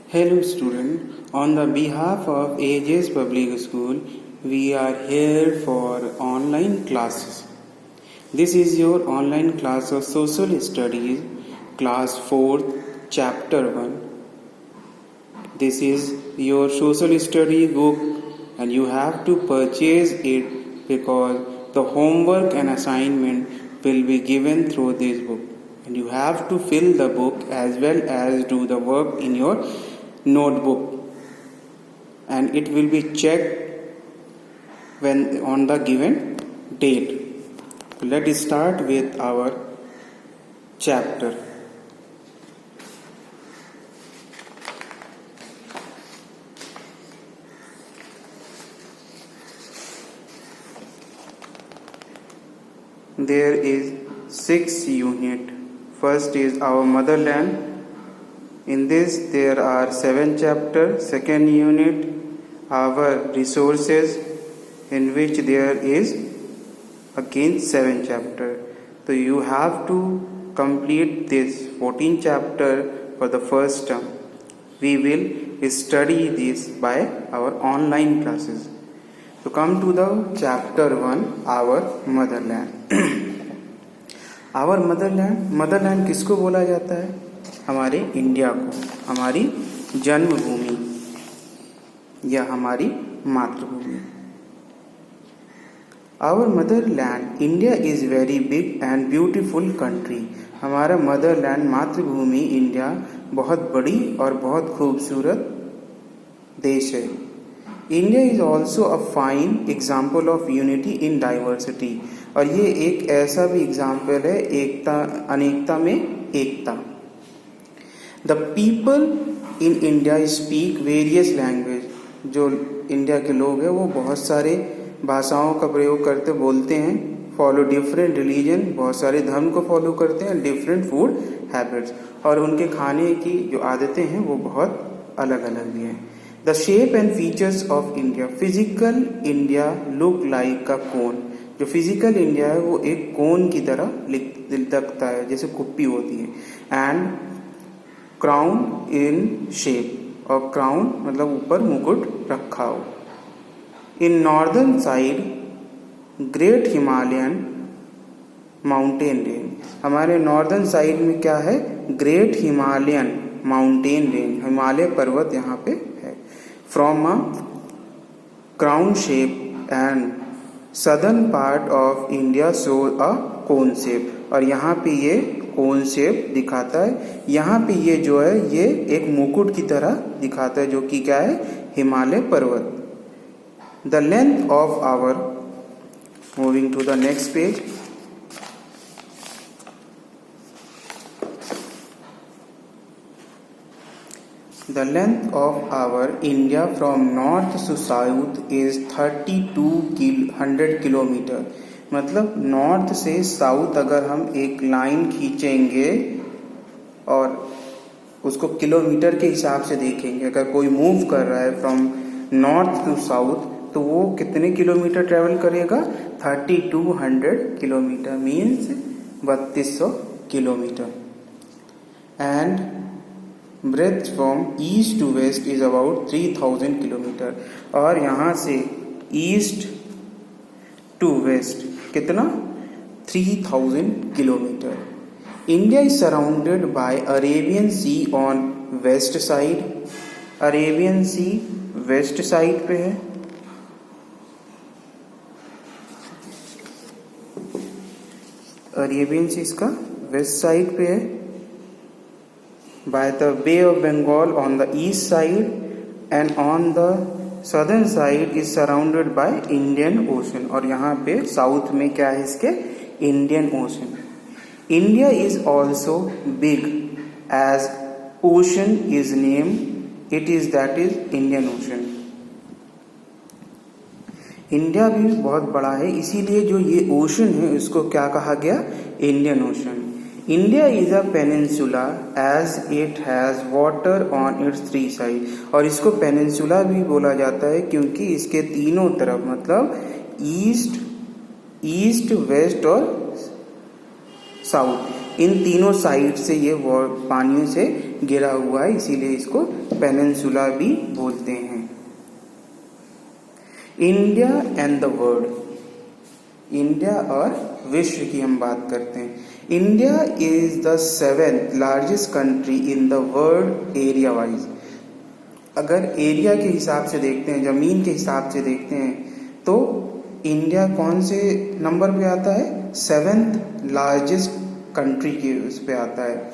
Hello student, on the behalf of AJ's Public School, we are here for online classes. This is your online class of Social Studies, class 4th, chapter 1. This is your social study book and you have to purchase it because the homework and assignment will be given through this book. And you have to fill the book as well as do the work in your notebook, and it will be checked when on the given date. Let us start with our chapter. There is 6 unit. First is our motherland. In this there are 7 chapters. Second unit, our resources, in which there is again 7 chapters. So you have to complete this 14 chapter for the first term. We will study this by our online classes. So come to the chapter 1, our motherland. Our motherland किसको बोला जाता है? हमारे India को, हमारी जन्मभूमि या हमारी मातृभूमि. Our motherland India is very big and beautiful country. हमारा मदरलैंड मातृभूमि इंडिया बहुत बड़ी और बहुत खूबसूरत देश है. India is also a fine example of unity in diversity. और ये एक ऐसा भी एग्जाम्पल है एकता अनेकता में एकता. The people in India speak various language. जो इंडिया के लोग हैं वो बहुत सारे भाषाओं का प्रयोग करते बोलते हैं. फॉलो डिफरेंट रिलीजन, बहुत सारे धर्म को फॉलो करते हैं. डिफरेंट फूड हैबिट्स, और उनके खाने की जो आदतें हैं वो बहुत अलग अलग भी हैं. The shape and features of India. Physical India look like a cone. जो फिजिकल इंडिया है वो एक कोन की तरह दिखता है, जैसे कुप्पी होती है. एंड क्राउन इन शेप, और क्राउन मतलब ऊपर मुकुट रखा हो. In northern side great Himalayan mountain range. हमारे नॉर्दर्न साइड में क्या है? Great Himalayan mountain range, Himalaya पर्वत यहाँ पे है. From a crown shape and southern part of India show a cone shape. और यहाँ पे ये कोन शेप दिखाता है. यहाँ पे ये जो है ये एक मुकुट की तरह दिखाता है, जो कि क्या है? हिमालय पर्वत. The length of our, moving to the next page. The length of our India from north to south is 3200 kilometre. मतलब नॉर्थ से साउथ अगर हम एक लाइन खींचेंगे और उसको किलोमीटर के हिसाब से देखेंगे, अगर कोई मूव कर रहा है फ्रॉम नॉर्थ टू साउथ तो वो कितने किलोमीटर ट्रेवल करेगा? 3200 kilometre, means 3200 kilometre. And breadth from east to west is about 3000 kilometre. और यहाँ से ईस्ट टू वेस्ट कितना? 3000 kilometre. India is surrounded by Arabian sea on west side. Arabian sea west side पे है. Arabian सी इसका waste side पे है. by the Bay of Bengal on the east side, and on the southern side is surrounded by Indian Ocean. और यहाँ पे south में क्या है इसके? Indian Ocean. India is also big as ocean is named. It is that is Indian Ocean. India भी बहुत बड़ा है, इसीलिए जो ये ओशन है इसको क्या कहा गया? Indian ocean. India is a peninsula as it has water on its 3 side. और इसको पेनिनसुला भी बोला जाता है क्योंकि इसके तीनों तरफ, मतलब ईस्ट वेस्ट और साउथ, इन तीनों साइड से ये पानियों से घिरा हुआ है, इसीलिए इसको पेनिनसुला भी बोलते हैं। India and the world, India और विश्व की हम बात करते हैं। India is the 7th largest country in the world area wise. अगर एरिया के हिसाब से देखते हैं, जमीन के हिसाब से देखते हैं, तो इंडिया कौन से नंबर पे आता है? 7th लार्जेस्ट कंट्री के उस पे आता है।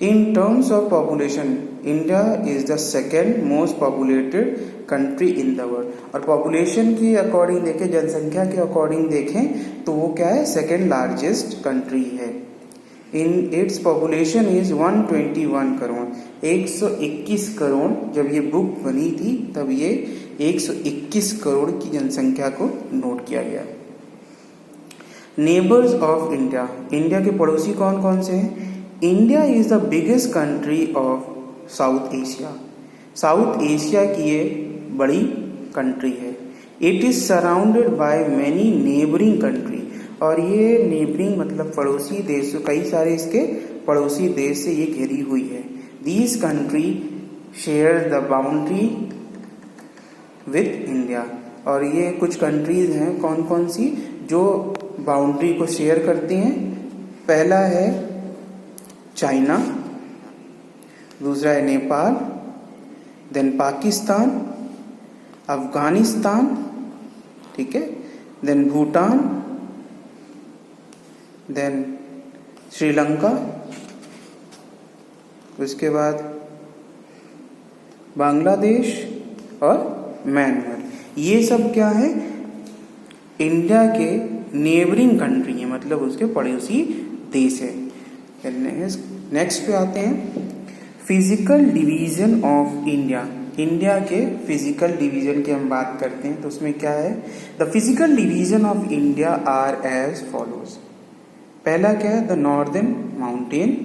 In terms of population India is the 2nd most populated country in the world. और पॉपुलेशन के अकॉर्डिंग देखें, जनसंख्या के अकॉर्डिंग देखें तो वो क्या है? 2nd लार्जेस्ट कंट्री है। In its population is 121 crore, 121 crore. जब ये बुक बनी थी तब ये 121 करोड़ की जनसंख्या को नोट किया गया। नेबर्स ऑफ इंडिया, इंडिया के पड़ोसी कौन कौन से हैं? India is the biggest country of south Asia, south Asia की ये बड़ी कंट्री है। It is surrounded by many neighbouring country, और ये नेबरिंग मतलब पड़ोसी देश, कई सारे इसके पड़ोसी देश से ये घिरी हुई है। These country share the boundary with India, और ये कुछ कंट्रीज हैं कौन कौन सी जो बाउंड्री को शेयर करती हैं। पहला है चाइना, दूसरा है नेपाल, देन पाकिस्तान, अफगानिस्तान, ठीक है, देन भूटान, देन श्रीलंका, उसके बाद बांग्लादेश और म्यांमार। ये सब क्या है? इंडिया के नेबरिंग कंट्री है, मतलब उसके पड़ोसी देश है। नेक्स्ट पे आते हैं physical division of India. India के फिजिकल डिवीजन की हम बात करते हैं तो उसमें क्या है? The physical division of India are as follows. पहला क्या है? The northern mountain,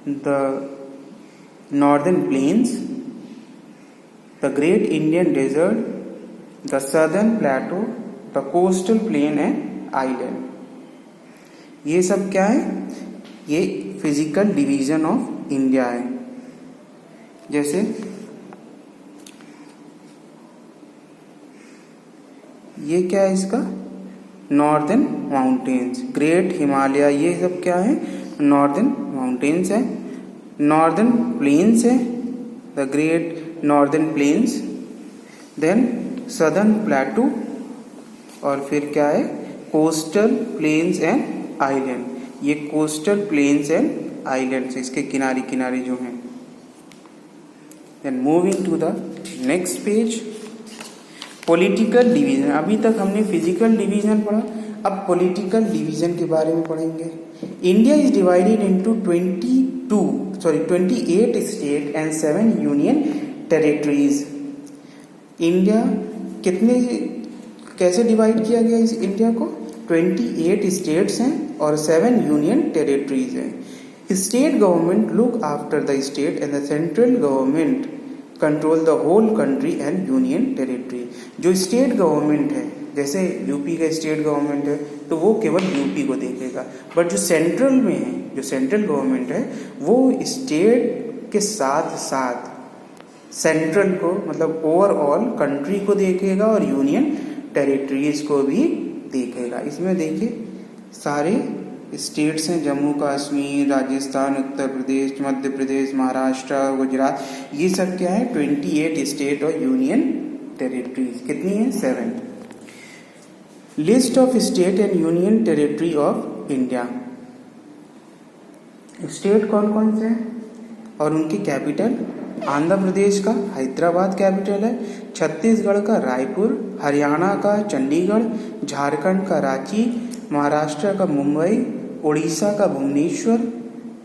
the northern plains, the great Indian desert, the southern plateau, the coastal plain and island. ये सब क्या है? ये फिजिकल डिवीजन ऑफ इंडिया है। जैसे ये क्या है इसका? नॉर्दर्न माउंटेन्स, ग्रेट हिमालय, ये सब क्या है? नॉर्दर्न माउंटेन्स है। नॉर्दर्न प्लेन्स है, the great northern plains, then southern plateau, और फिर क्या है? Coastal plains and island. ये कोस्टल प्लेन्स एंड आइलैंड्स इसके किनारे किनारे जो हैं। Then moving to the next page, political division. अभी तक हमने फिजिकल डिवीजन पढ़ा, अब पॉलिटिकल डिवीजन के बारे में पढ़ेंगे। India is divided into 28 state and 7 union territories. India कैसे डिवाइड किया गया इस इंडिया को? 28 स्टेट्स हैं और 7 यूनियन टेरिटरीज हैं। State government look after the state and the central government control the whole country and union territory. जो state government है, जैसे यूपी का स्टेट गवर्नमेंट है तो वो केवल यूपी को देखेगा, बट जो सेंट्रल में है, जो सेंट्रल गवर्नमेंट है, वो स्टेट के साथ साथ सेंट्रल को मतलब ओवरऑल कंट्री को देखेगा और यूनियन टेरिटरीज को भी देखेगा। इसमें देखिए सारे स्टेट्स हैं, जम्मू कश्मीर, राजस्थान, उत्तर प्रदेश, मध्य प्रदेश, महाराष्ट्र, गुजरात, ये सब क्या है? 28 स्टेट और यूनियन टेरिटरीज। कितनी है? 7। List of state and union territory of India. State कौन कौन से हैं और उनकी कैपिटल? आंध्र प्रदेश का हैदराबाद कैपिटल है, छत्तीसगढ़ का रायपुर, हरियाणा का चंडीगढ़, झारखंड का रांची, महाराष्ट्र का मुंबई, उड़ीसा का भुवनेश्वर,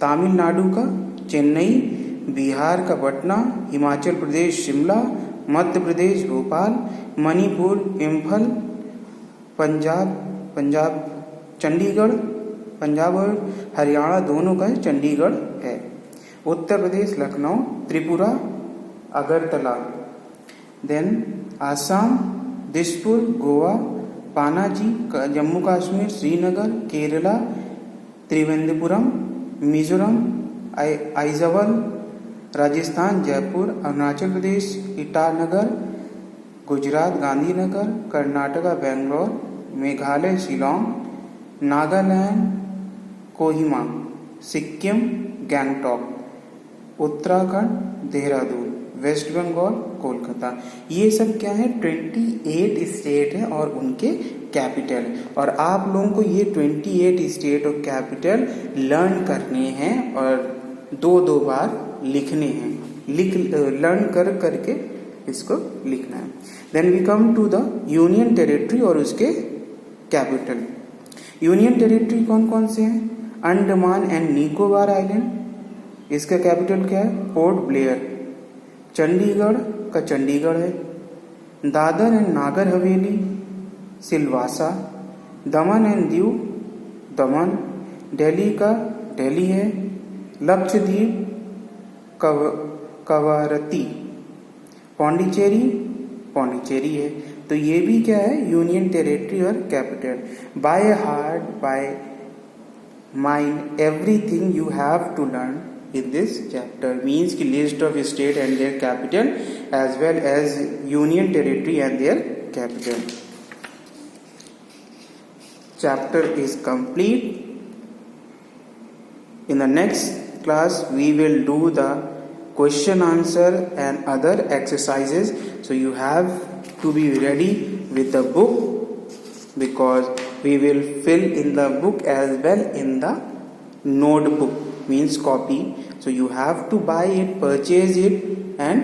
तमिलनाडु का चेन्नई, बिहार का पटना, हिमाचल प्रदेश शिमला, मध्य प्रदेश भोपाल, मणिपुर इम्फल, पंजाब चंडीगढ़, पंजाब और हरियाणा दोनों का चंडीगढ़ है, उत्तर प्रदेश लखनऊ, त्रिपुरा अगरतला, देन आसाम दिसपुर, गोवा पानाजी, जम्मू कश्मीर श्रीनगर, केरला त्रिवेंद्रपुरम, मिजोरम आइजवाल, राजस्थान जयपुर, अरुणाचल प्रदेश ईटानगर, गुजरात गांधीनगर, कर्नाटका बेंगलोर, मेघालय शिलोंग, नागालैंड कोहिमा, सिक्किम गैंगटॉक, उत्तराखंड देहरादून, वेस्ट बंगाल कोलकाता। ये सब क्या है, 28 स्टेट है और उनके कैपिटल। और आप लोगों को ये 28 स्टेट और कैपिटल लर्न करने हैं और दो बार लिखने हैं, लर्न करके इसको लिखना है। Then we come to the union territory और उसके कैपिटल। यूनियन टेरिटरी कौन कौन से हैं? अंडमान एंड निकोबार आइलैंड, इसका कैपिटल क्या है? Port Blair. चंडीगढ़ का चंडीगढ़ है। Dadar and Nagar Haveli Silvassa. Daman and Diu Daman. Delhi का दिल्ली है। लक्षद्वीप कवरत्ती। पौंडीचेरी पौंडीचेरी है। तो ये भी क्या है? यूनियन टेरिटरी और capital. By heart, by mind, everything you have to learn in this chapter means ki list of state and their capital as well as union territory and their capital. Chapter is complete. In the next class we will do the question answer and other exercises, so you have to be ready with the book because we will fill in the book as well in the notebook, means copy. So you have to buy it, purchase it and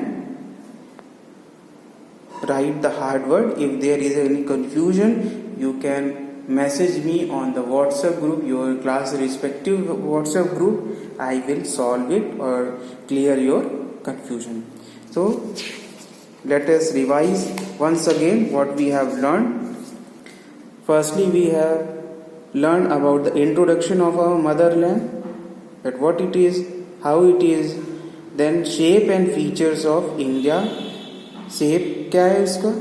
write the hard word. If there is any confusion, you can message me on the WhatsApp group, your class respective WhatsApp group. I will solve it or clear your confusion. So let us revise once again what we have learned. Firstly, we have learned about the introduction of our motherland, that what it is, how it is, then shape and features of India. Shape क्या है उसका,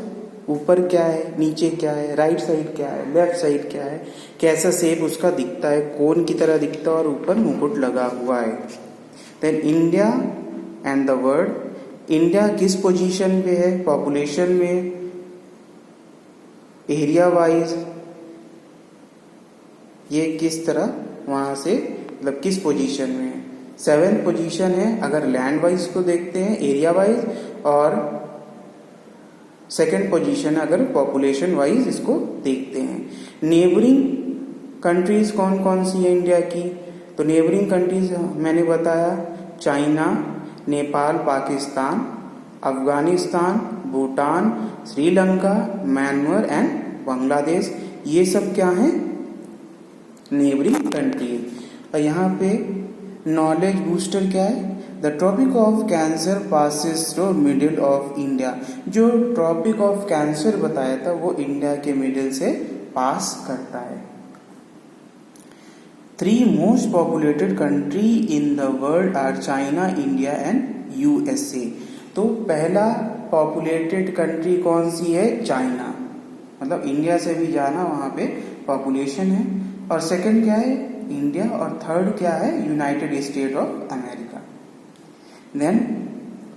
ऊपर क्या है, नीचे क्या है, right side क्या है, लेफ्ट साइड क्या है, कैसा शेप उसका दिखता है, कोन की तरह दिखता है और ऊपर मुकुट लगा हुआ है। Then India and the world, India किस पोजीशन पे है पॉपुलेशन में, एरिया वाइज, ये किस तरह वहां से मतलब किस पोजीशन में है। 7th पोजीशन है अगर लैंड वाइज को देखते हैं, एरिया वाइज, और 2nd पोजीशन अगर पॉपुलेशन वाइज इसको देखते हैं। नेबरिंग कंट्रीज कौन कौन सी है इंडिया की, तो नेबरिंग कंट्रीज मैंने बताया, China, Nepal, Pakistan, Afghanistan, Bhutan, Sri Lanka, Myanmar and Bangladesh, ये सब क्या है? Neighbouring countries. और यहाँ पे नॉलेज बूस्टर क्या है? The tropic of cancer passes through middle of India. जो ट्रॉपिक ऑफ कैंसर बताया था वो इंडिया के मिडिल से पास करता है। 3 most populated country in the world are China, India and USA. तो पहला पॉपुलेटेड कंट्री कौन सी है? चाइना, मतलब इंडिया से भी ज्यादा वहां पे पॉपुलेशन है। और सेकंड क्या है? इंडिया। और थर्ड क्या है? United State of America. Then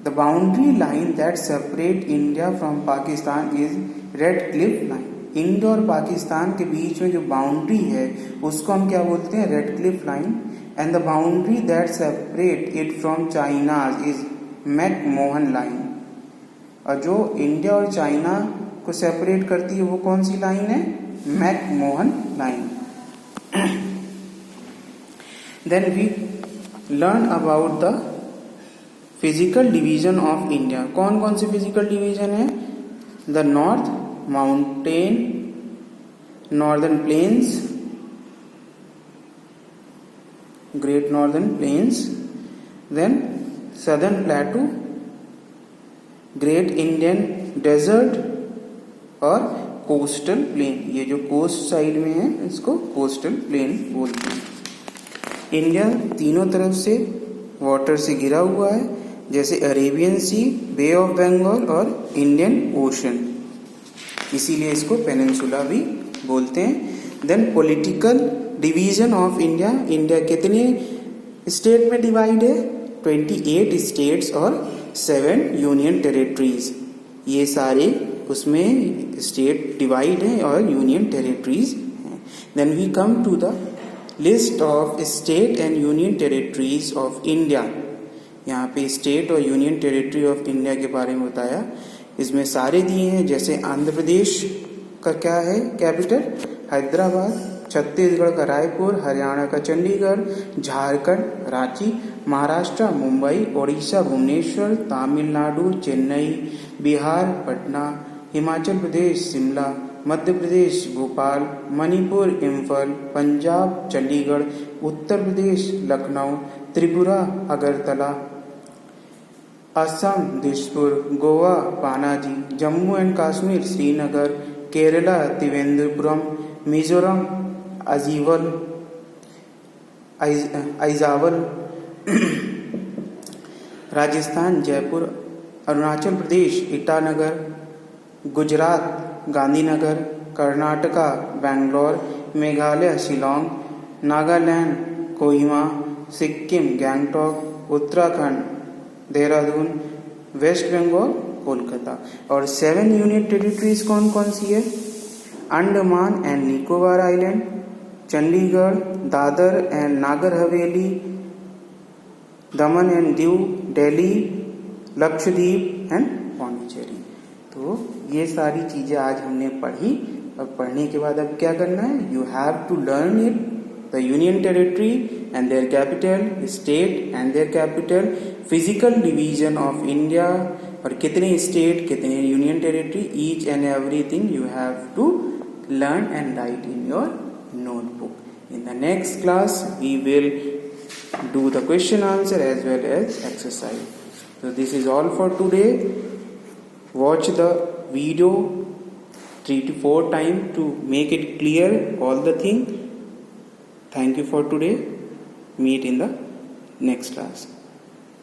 the boundary line that separate India from Pakistan is Radcliffe line. India और पाकिस्तान के बीच में जो बाउंड्री है उसको हम क्या बोलते हैं? Red Cliff line. And the boundary that separate it from China is McMahon line. और जो इंडिया और चाइना को सेपरेट करती है वो कौन सी लाइन है? McMahon line. Then we learn about the physical division of India. कौन कौन से physical division है? The north mountain, northern plains, great northern plains, then southern plateau, great Indian desert और कोस्टल प्लेन। ये जो कोस्ट साइड में है इसको कोस्टल प्लेन बोलते हैं। इंडिया तीनों तरफ से वाटर से घिरा हुआ है, जैसे Arabian sea, bay of Bengal और इंडियन ओशन, इसीलिए इसको पेनिनसुला भी बोलते हैं। Then political division of India, India कितने स्टेट में डिवाइड है 28 स्टेट्स और 7 यूनियन टेरिटरीज। ये सारे उसमें स्टेट डिवाइड है और यूनियन टेरिटरीज हैं। Then we come to the list of state and union territories of India. यहाँ पे स्टेट और यूनियन टेरिटरी ऑफ इंडिया के बारे में बताया। इसमें सारे दिए हैं, जैसे आंध्र प्रदेश का क्या है कैपिटल, हैदराबाद, छत्तीसगढ़ का रायपुर, हरियाणा का चंडीगढ़, झारखंड रांची, महाराष्ट्र मुंबई, ओडिशा भुवनेश्वर, तमिलनाडु चेन्नई, बिहार पटना, हिमाचल प्रदेश शिमला, मध्य प्रदेश भोपाल, मणिपुर इम्फल, पंजाब चंडीगढ़, उत्तर प्रदेश लखनऊ, त्रिपुरा अगरतला, असम दिसपुर, गोवा पानाजी, जम्मू एंड कश्मीर श्रीनगर, केरला त्रिवेंद्रपुरम, मिजोरम आइजावल, राजस्थान जयपुर, अरुणाचल प्रदेश ईटानगर, गुजरात गांधीनगर, कर्नाटका बेंगलोर, मेघालय शिलोंग, नागालैंड कोहिमा, सिक्किम गैंगटॉक, उत्तराखंड देहरादून, वेस्ट बंगाल कोलकाता। और 7 यूनियन टेरिटरीज कौन कौन सी है, Andaman and Nicobar island, Chandigarh, Dadar and Nagar Haveli, Daman and Diu, Delhi, Lakshadweep and Pondicherry. तो ये सारी चीजें आज हमने पढ़ी। और पढ़ने के बाद अब क्या करना है, you have to learn it, the union territory and their capital, state and their capital, physical division of India, और कितने स्टेट कितने union territory, each and everything you have to learn and write in your notebook. In the next class we will do the question answer as well as exercise. So this is all for today. Watch the video 3 to 4 times to make it clear all the thing. Thank you for today. Meet in the next class.